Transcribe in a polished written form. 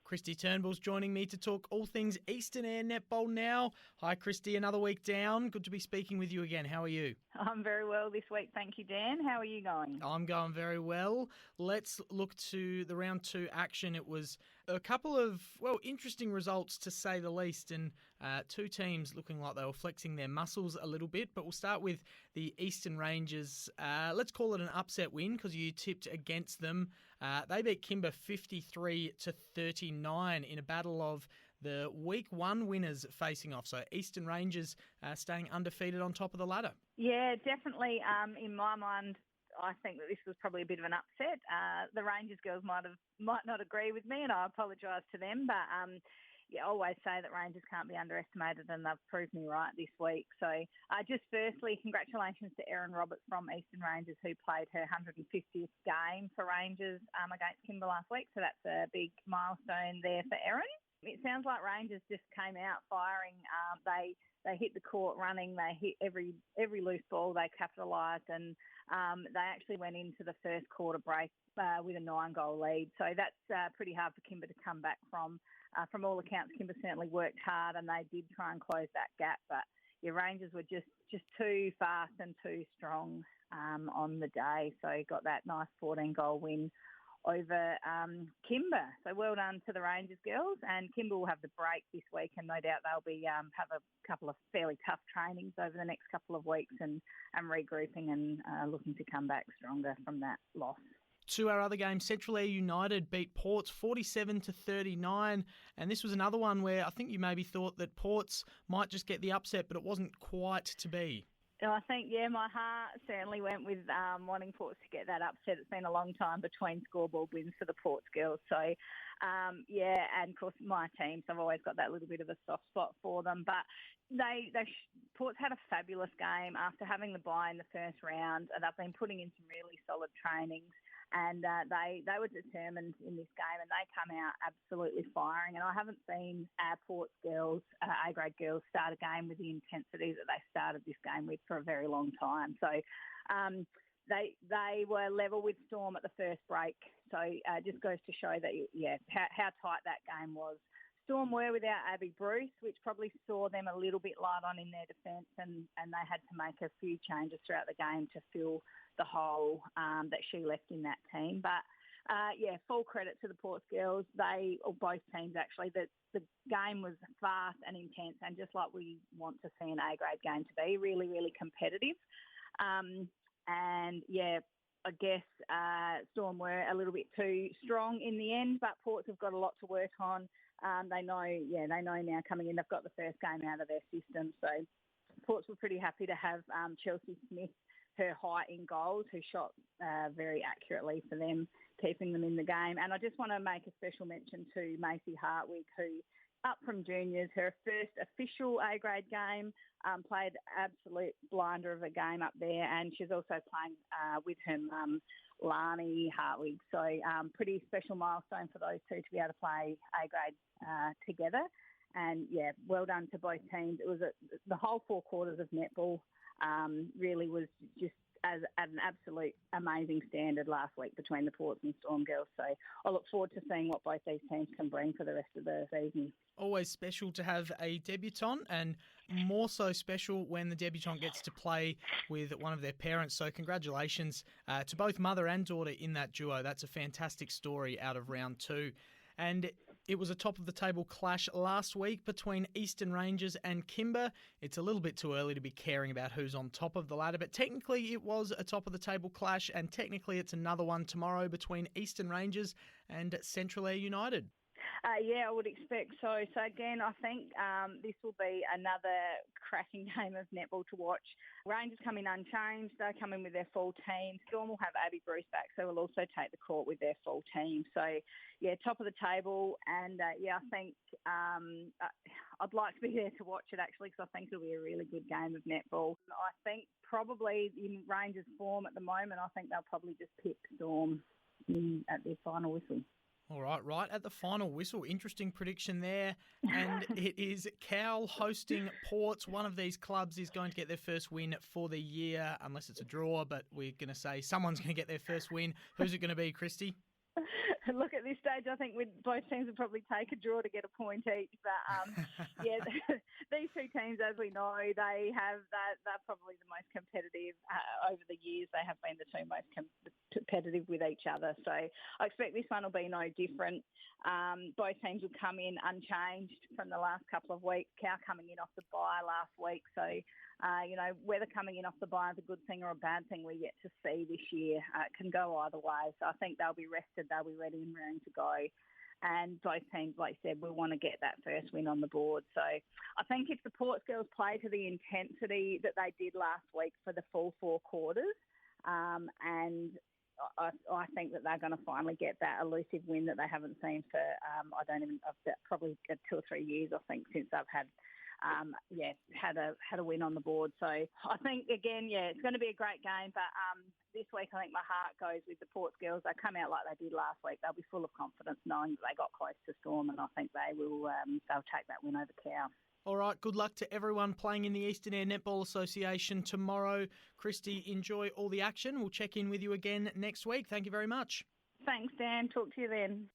Kristy Turnbull's joining me to talk all things Eastern Eyre Netball now. Hi, Kristy. Another week down. Good to be speaking with you again. How are you? I'm very well this week, thank you, Dan. How are you going? I'm going very well. Let's look to the round 2 action. It was a couple of, interesting results to say the least, and two teams looking like they were flexing their muscles a little bit. But we'll start with the Eastern Rangers. Let's call it an upset win because you tipped against them. They beat Kimber 53-39 in a battle of the week 1 winners facing off. So Eastern Rangers staying undefeated on top of the ladder. Yeah, definitely. In my mind, I think that this was probably a bit of an upset. The Rangers girls might not agree with me, and I apologise to them. But I always say that Rangers can't be underestimated, and they've proved me right this week. So just firstly, congratulations to Erin Roberts from Eastern Rangers, who played her 150th game for Rangers against Kimber last week. So that's a big milestone there for Erin. It sounds like Rangers just came out firing. They hit the court running. They hit every loose ball. They capitalised, and they actually went into the first quarter break with a 9-goal lead. So that's pretty hard for Kimber to come back from. From all accounts, Kimber certainly worked hard, and they did try and close that gap. But your Rangers were just too fast and too strong on the day. So got that nice 14-goal win over Kimber. So well done to the Rangers girls, and Kimber will have the break this week, and no doubt they'll be have a couple of fairly tough trainings over the next couple of weeks and regrouping and looking to come back stronger from that loss. To our other game, Central Eyre United beat Ports 47-39, and this was another one where I think you maybe thought that Ports might just get the upset, but it wasn't quite to be. I think, my heart certainly went with wanting Ports to get that upset. It's been a long time between scoreboard wins for the Ports girls. So, and of course my team, so I've always got that little bit of a soft spot for them. But Ports had a fabulous game after having the bye in the first round. They've been putting in some really solid trainings. And they were determined in this game, and they come out absolutely firing. And I haven't seen our Ports girls, A-grade girls, start a game with the intensity that they started this game with for a very long time. So they were level with Storm at the first break. So it just goes to show that, how tight that game was. Storm were without Abby Bruce, which probably saw them a little bit light on in their defence, and they had to make a few changes throughout the game to fill the hole that she left in that team. But, full credit to the Ports girls. Both teams actually, the game was fast and intense, and just like we want to see an A-grade game to be, really, really competitive. I guess Storm were a little bit too strong in the end, but Ports have got a lot to work on. They know now coming in, they've got the first game out of their system. So Ports were pretty happy to have Chelsea Smith, her height in goals, who shot very accurately for them, keeping them in the game. And I just want to make a special mention to Macy Hartwig, who, up from juniors, her first official A-grade game, played absolute blinder of a game up there, and she's also playing with her mum, Lani Hartwig. So pretty special milestone for those two to be able to play A-grade together. And, well done to both teams. It was the whole 4 quarters of netball really was just at an absolute amazing standard last week between the Ports and Storm girls. So I look forward to seeing what both these teams can bring for the rest of the season. Always special to have a debutant, and more so special when the debutant gets to play with one of their parents. So congratulations to both mother and daughter in that duo. That's a fantastic story out of round 2. And it was a top-of-the-table clash last week between Eastern Rangers and Kimber. It's a little bit too early to be caring about who's on top of the ladder, but technically it was a top-of-the-table clash, and technically it's another one tomorrow between Eastern Rangers and Central Eyre United. I would expect so. So again, I think this will be another cracking game of netball to watch. Rangers come in unchanged. They come in with their full team. Storm will have Abby Bruce back, so we'll also take the court with their full team. So, top of the table. And, I think I'd like to be there to watch it, actually, because I think it'll be a really good game of netball. I think probably in Rangers' form at the moment, I think they'll probably just pick Storm at their final whistle. All right at the final whistle. Interesting prediction there. And it is Cowell hosting Ports. One of these clubs is going to get their first win for the year, unless it's a draw, but we're going to say someone's going to get their first win. Who's it going to be, Kristy? Look, at this stage, I think both teams would probably take a draw to get a point each. But yeah, these two teams, as we know, they're probably the most competitive over the years. They have been the two most competitive with each other. So I expect this one will be no different. Both teams will come in unchanged from the last couple of weeks. Cow coming in off the bye last week. So, whether coming in off the bye is a good thing or a bad thing, we're yet to see this year. It can go either way. So I think they'll be rested. They'll be ready and raring to go. And both teams, like I said, will want to get that first win on the board. So I think if the Ports girls play to the intensity that they did last week for the full four quarters, and I think that they're going to finally get that elusive win that they haven't seen for, probably 2 or 3 years, I think, since they've had a win on the board. So I think, again, it's going to be a great game. But this week, I think my heart goes with the Ports girls. They come out like they did last week. They'll be full of confidence knowing that they got close to Storm, and I think they'll take that win over Cow. All right, good luck to everyone playing in the Eastern Eyre Netball Association tomorrow. Kristy, enjoy all the action. We'll check in with you again next week. Thank you very much. Thanks, Dan. Talk to you then.